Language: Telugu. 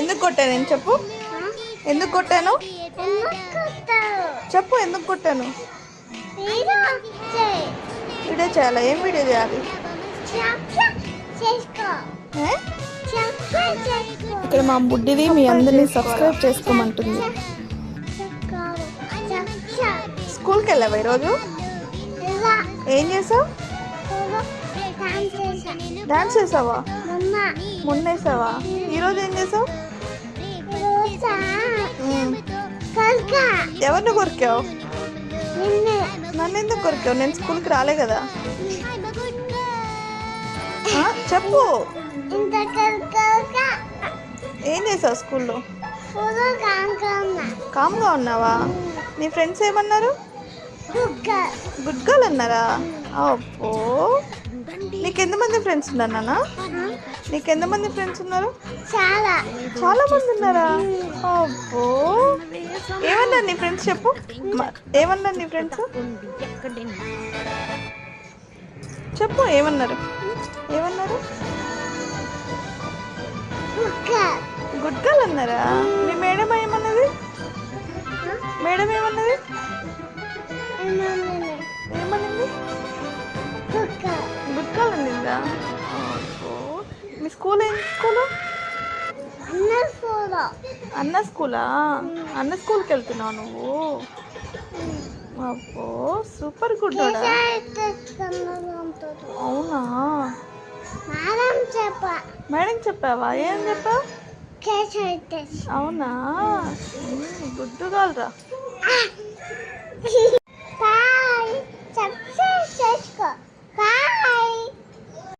ఎందుకు కొట్టాను నేను చెప్పు? ఎందుకు కొట్టాను చెప్పు? ఎందుకు కొట్టాను? వీడియో చేయాలా? ఏం వీడియో చేయాలి? ఇక్కడ మా బుడ్డిది మీ అందరినీ సబ్స్క్రైబ్ చేసుకోమంటుంది. స్కూల్కి వెళ్ళావా ఈరోజు? ఏం చేసావు? డాన్స్ చేసావా? మొన్న వేసావా? ఈరోజు ఏం చేసావు? ఎవరిని కొరికావు? నన్ను ఎందుకు కొరికావు? నేను స్కూల్కి రాలే కదా. చెప్పు, ఏం చేసావు స్కూల్లో? కామ్గా ఉన్నావా? నీ ఫ్రెండ్స్ ఏమన్నారు? గుడ్ గర్ల్ అన్నారా? అబ్బో, నీకెంతమంది ఫ్రెండ్స్ ఉన్నారు నాన్న? నీకెంతమంది ఫ్రెండ్స్ ఉన్నారు? చాలా మంది ఉన్నారా? అబ్బో, ఏమన్నారు నీ ఫ్రెండ్స్? చెప్పు, ఏమన్నారు నీ ఫ్రెండ్స్? చెప్పు, ఏమన్నారు? ఏమన్నారు? గుడ్ గర్ల్ అన్నారా? మీ మేడం ఏమన్నది? మేడం ఏమన్నది? ఏమన్నది? గుడ్ గర్ల్ అనిందా? మీ స్కూల్ ఏం స్కూలు? అన్న స్కూలా? అన్న స్కూల్కి వెళ్తున్నావు నువ్వు? అబ్బో, సూపర్ గుడ్. అవునా? మేడం చెప్పావా? ఏం చెప్పావు? అవునా? గుడ్డు గర్ల్ రా.